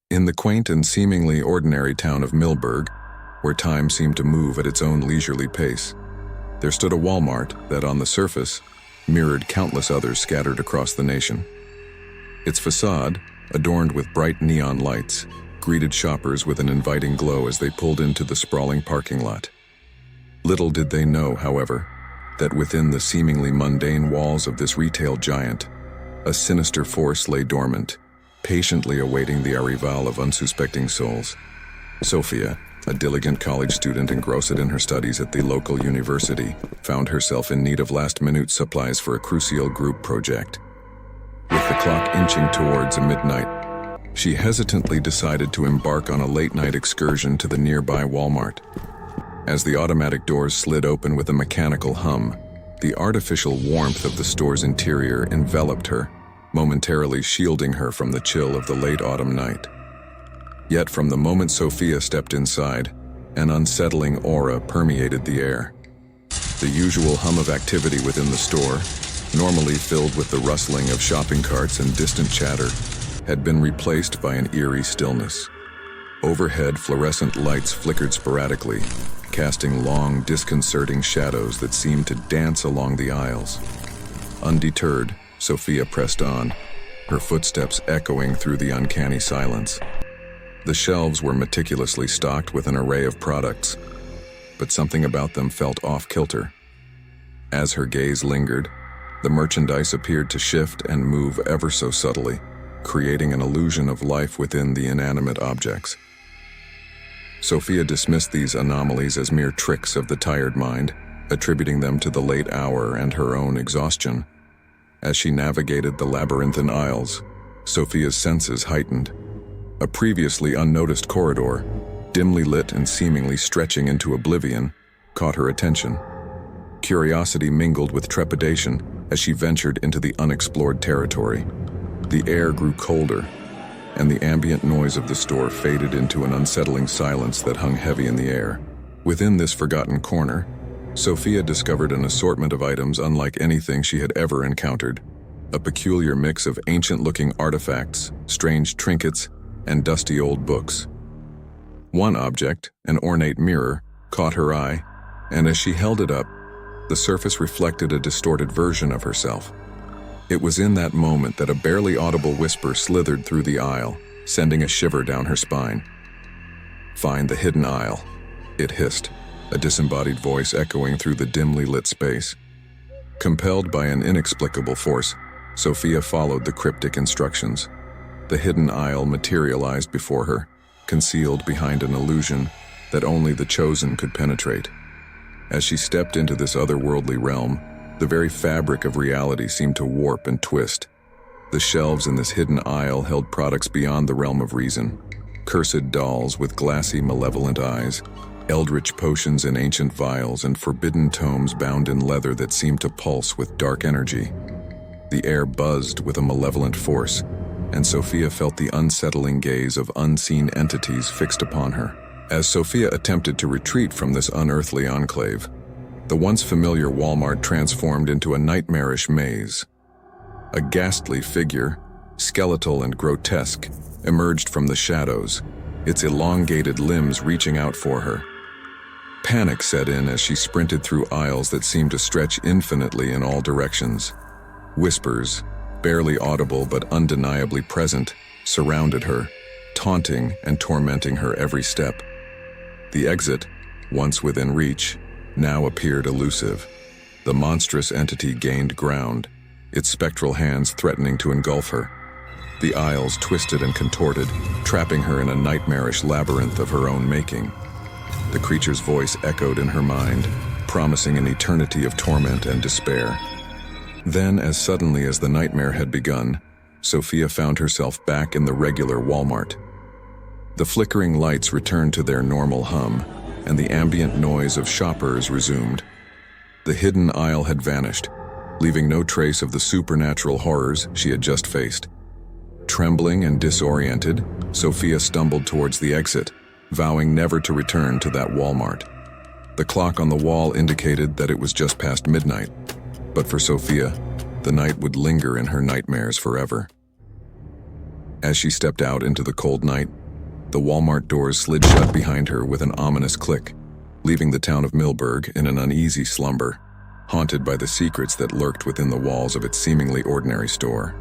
In the quaint and seemingly ordinary town of Millburg, where time seemed to move at its own leisurely pace, there stood a Walmart that, on the surface, mirrored countless others scattered across the nation. Its facade, adorned with bright neon lights, greeted shoppers with an inviting glow as they pulled into the sprawling parking lot. Little did they know, however, that within the seemingly mundane walls of this retail giant, a sinister force lay dormant, patiently awaiting the arrival of unsuspecting souls. Sophia, a diligent college student engrossed in her studies at the local university, found herself in need of last-minute supplies for a crucial group project. With the clock inching towards midnight, she hesitantly decided to embark on a late-night excursion to the nearby Walmart. As the automatic doors slid open with a mechanical hum, the artificial warmth of the store's interior enveloped her, momentarily shielding her from the chill of the late autumn night. Yet from the moment Sophia stepped inside, an unsettling aura permeated the air. The usual hum of activity within the store, normally filled with the rustling of shopping carts and distant chatter, had been replaced by an eerie stillness. Overhead, fluorescent lights flickered sporadically, casting long, disconcerting shadows that seemed to dance along the aisles. Undeterred, Sophia pressed on, her footsteps echoing through the uncanny silence. The shelves were meticulously stocked with an array of products, but something about them felt off-kilter. As her gaze lingered, the merchandise appeared to shift and move ever so subtly, creating an illusion of life within the inanimate objects. Sophia dismissed these anomalies as mere tricks of the tired mind, attributing them to the late hour and her own exhaustion. As she navigated the labyrinthine aisles, Sophia's senses heightened. A previously unnoticed corridor, dimly lit and seemingly stretching into oblivion, caught her attention. Curiosity mingled with trepidation as she ventured into the unexplored territory. The air grew colder, and the ambient noise of the store faded into an unsettling silence that hung heavy in the air. Within this forgotten corner, Sophia discovered an assortment of items unlike anything she had ever encountered. A peculiar mix of ancient-looking artifacts, strange trinkets, and dusty old books. One object, an ornate mirror, caught her eye, and as she held it up, the surface reflected a distorted version of herself. It was in that moment that a barely audible whisper slithered through the aisle, sending a shiver down her spine. "Find the hidden aisle," it hissed, a disembodied voice echoing through the dimly lit space. Compelled by an inexplicable force, Sophia followed the cryptic instructions. The hidden aisle materialized before her, concealed behind an illusion that only the chosen could penetrate. As she stepped into this otherworldly realm, the very fabric of reality seemed to warp and twist. The shelves in this hidden aisle held products beyond the realm of reason. Cursed dolls with glassy, malevolent eyes, eldritch potions in ancient vials, and forbidden tomes bound in leather that seemed to pulse with dark energy. The air buzzed with a malevolent force, and Sophia felt the unsettling gaze of unseen entities fixed upon her. As Sophia attempted to retreat from this unearthly enclave, the once familiar Walmart transformed into a nightmarish maze. A ghastly figure, skeletal and grotesque, emerged from the shadows, its elongated limbs reaching out for her. Panic set in as she sprinted through aisles that seemed to stretch infinitely in all directions. Whispers, barely audible but undeniably present, surrounded her, taunting and tormenting her every step. The exit, once within reach, now appeared elusive. The monstrous entity gained ground, its spectral hands threatening to engulf her. The aisles twisted and contorted, trapping her in a nightmarish labyrinth of her own making. The creature's voice echoed in her mind, promising an eternity of torment and despair. Then, as suddenly as the nightmare had begun, Sophia found herself back in the regular Walmart. The flickering lights returned to their normal hum, and the ambient noise of shoppers resumed. The hidden aisle had vanished, leaving no trace of the supernatural horrors she had just faced. Trembling and disoriented, Sophia stumbled towards the exit, vowing never to return to that Walmart. The clock on the wall indicated that it was just past midnight, but for Sophia, the night would linger in her nightmares forever. As she stepped out into the cold night, the Walmart doors slid shut behind her with an ominous click, leaving the town of Millburg in an uneasy slumber, haunted by the secrets that lurked within the walls of its seemingly ordinary store.